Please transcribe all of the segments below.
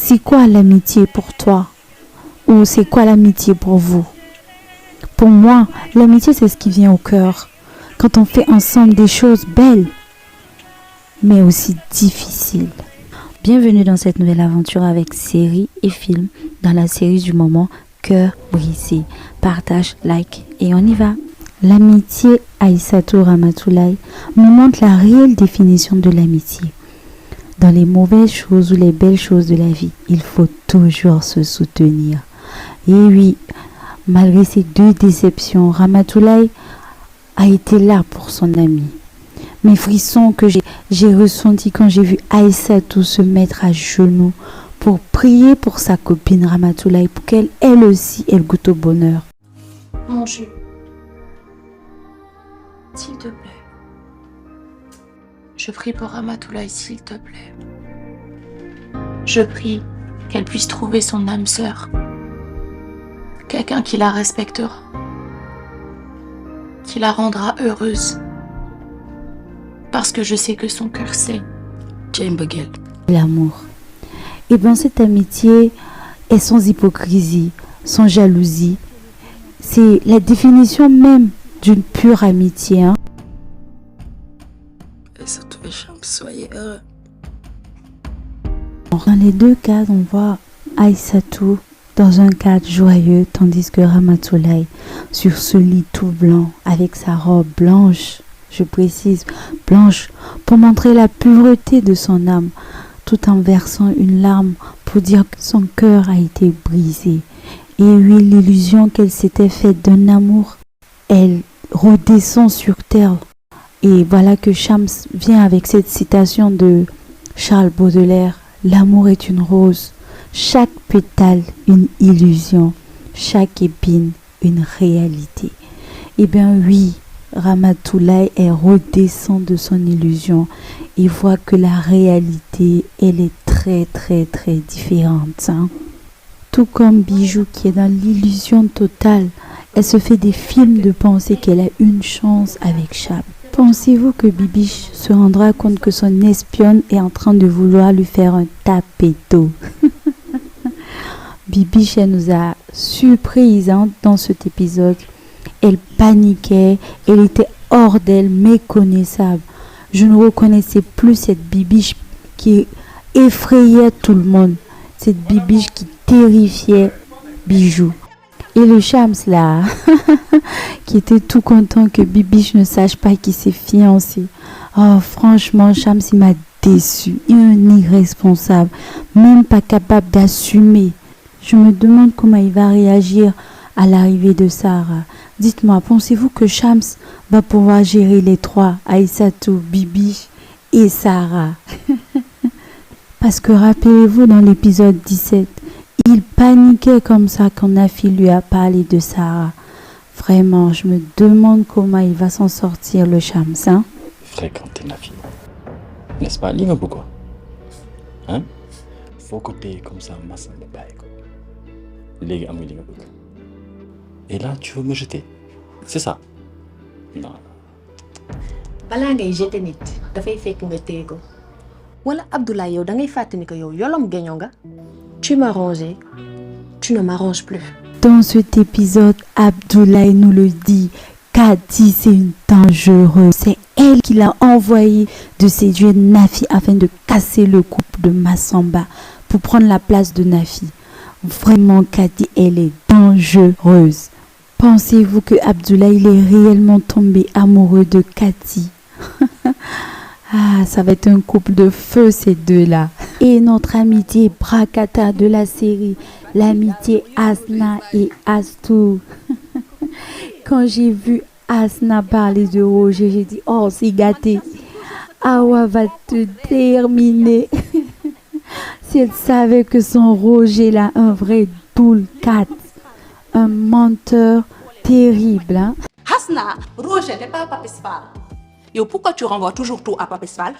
c'est quoi l'amitié pour toi? Ou c'est quoi l'amitié pour vous? Pour moi, l'amitié, c'est ce qui vient au cœur. Quand on fait ensemble des choses belles, mais aussi difficiles. Bienvenue dans cette nouvelle aventure avec série et film, dans la série du moment Cœur brisé. Partage, like et on y va. L'amitié Aïssatou Ramatoulaye nous montre la réelle définition de l'amitié. Dans les mauvaises choses ou les belles choses de la vie, il faut toujours se soutenir. Et oui, malgré ces deux déceptions, Ramatoulaye a été là pour son ami. Mes frissons que j'ai ressentis quand j'ai vu Aïssatou se mettre à genoux pour prier pour sa copine Ramatoulaye, pour qu'elle, elle aussi, elle goûte au bonheur. Mon Dieu, s'il te plaît, je prie pour Ramatoulaye, s'il te plaît. Je prie qu'elle puisse trouver son âme sœur, quelqu'un qui la respectera, qui la rendra heureuse, parce que je sais que son cœur sait. Jane Bugel. L'amour. Et bien cette amitié est sans hypocrisie, sans jalousie. C'est la définition même d'une pure amitié. Aïssatou et Shams, soyez heureux. Dans les deux cas, on voit Aïssatou dans un cadre joyeux, tandis que Ramatoulaye sur ce lit tout blanc, avec sa robe blanche, je précise, blanche, pour montrer la pureté de son âme, tout en versant une larme pour dire que son cœur a été brisé. Et oui, l'illusion qu'elle s'était faite d'un amour, elle redescend sur terre. Et voilà que Shams vient avec cette citation de Charles Baudelaire. L'amour est une rose, chaque pétale une illusion, chaque épine une réalité. Eh bien oui, Ramatoulaye, elle redescend de son illusion et voit que la réalité, elle est très très très différente. Tout comme Bijou qui est dans l'illusion totale, elle se fait des films de penser qu'elle a une chance avec Chab. Pensez-vous que Bibiche se rendra compte que son espionne est en train de vouloir lui faire un tapetto? Bibiche, elle nous a surprise dans cet épisode. Elle paniquait, elle était hors d'elle, méconnaissable. Je ne reconnaissais plus cette Bibiche qui effrayait tout le monde. Cette Bibiche qui terrifiait Bijou. Et le Shams là, qui était tout content que Bibiche ne sache pas qu'il s'est fiancé. Oh franchement, Shams il m'a déçu. Il est un irresponsable, même pas capable d'assumer. Je me demande comment il va réagir à l'arrivée de Sarah. Dites-moi, pensez-vous que Shams va pouvoir gérer les trois, Aïssatou, Bibiche et Sarah? Parce que rappelez-vous dans l'épisode 17, il paniquait comme ça quand Nafi lui a parlé de Sarah. Vraiment, je me demande comment il va s'en sortir, le Shams, hein? Fréquenter Nafi. N'est-ce pas? Ligue pourquoi? Hein? Faut que tu comme ça, masse de bail. Ligue à ligue. Et là, tu veux me jeter? C'est ça? Non. Balaa ngay jeter nit dafay fekk nga téye ko wala Abdoulaye yow da ngay fàtte ni que yow yolom geño nga. Tu m'as rangé, tu ne m'arranges plus. Dans cet épisode, Abdoulaye nous le dit, Cathy c'est une dangereuse. C'est elle qui l'a envoyé de séduire Nafi afin de casser le couple de Massamba pour prendre la place de Nafi. Vraiment, Cathy, elle est dangereuse. Pensez-vous que Abdoulaye il est réellement tombé amoureux de Cathy? Ah, ça va être un couple de feu ces deux-là. Et notre amitié Brakata de la série, l'amitié Asna et Astou. Quand j'ai vu Asna parler de Roger, j'ai dit, oh c'est gâté. Awa va te terminer. Si elle savait que son Roger là, un vrai boule 4, un menteur terrible. Hein? Asna, Roger n'est pas Papis Fall. Et pourquoi tu renvoies toujours tout à Papis Fall?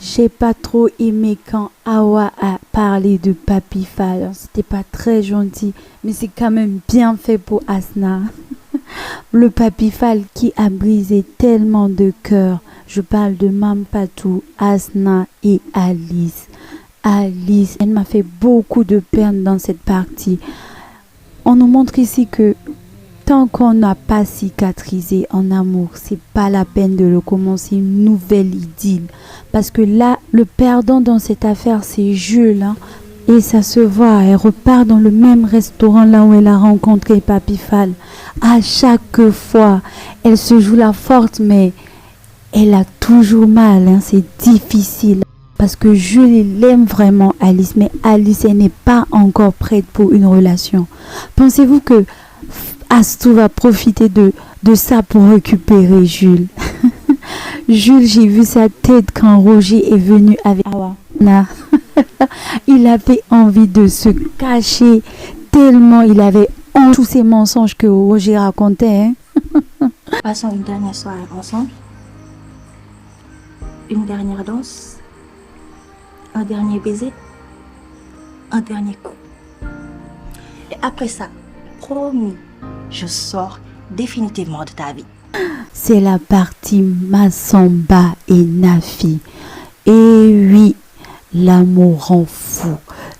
J'ai pas trop aimé quand Awa a parlé de Papi Fall. C'était pas très gentil, mais c'est quand même bien fait pour Asna. Le Papi Fall qui a brisé tellement de cœurs. Je parle de Mampatou, Asna et Alice. Alice, elle m'a fait beaucoup de peine dans cette partie. On nous montre ici que tant qu'on n'a pas cicatrisé en amour, c'est pas la peine de recommencer une nouvelle idylle. Parce que là, le perdant dans cette affaire, c'est Jules. Hein. Et ça se voit, elle repart dans le même restaurant là où elle a rencontré Papy Fall. À chaque fois, elle se joue la forte, mais elle a toujours mal. Hein. C'est difficile. Parce que Jules, il aime vraiment Alice, mais Alice, elle n'est pas encore prête pour une relation. Pensez-vous que Astou va profiter de ça pour récupérer Jules? Jules, j'ai vu sa tête quand Roger est venu avec Awa. Il avait envie de se cacher tellement il avait honte tous ces mensonges que Roger racontait. Hein? Passons une dernière soirée ensemble. Une dernière danse. Un dernier baiser. Un dernier coup. Et après ça, promis, je sors définitivement de ta vie. C'est la partie Massamba et Nafi. Et oui, l'amour rend fou,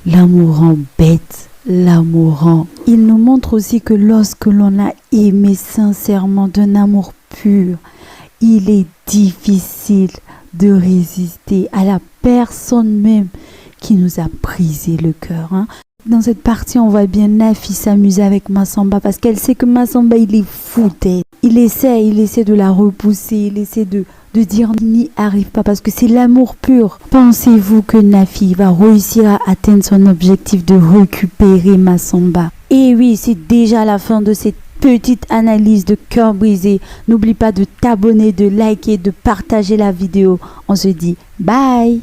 l'amour rend bête, l'amour rend... Il nous montre aussi que lorsque l'on a aimé sincèrement d'un amour pur, il est difficile de résister à la personne même qui nous a brisé le cœur. Hein. Dans cette partie, on voit bien Nafi s'amuser avec Massamba parce qu'elle sait que Massamba, il est fou d'elle. Il essaie de la repousser, il essaie de dire n'y arrive pas parce que c'est l'amour pur. Pensez-vous que Nafi va réussir à atteindre son objectif de récupérer Massamba? Et oui, c'est déjà la fin de cette petite analyse de Cœur brisé. N'oublie pas de t'abonner, de liker, de partager la vidéo. On se dit bye!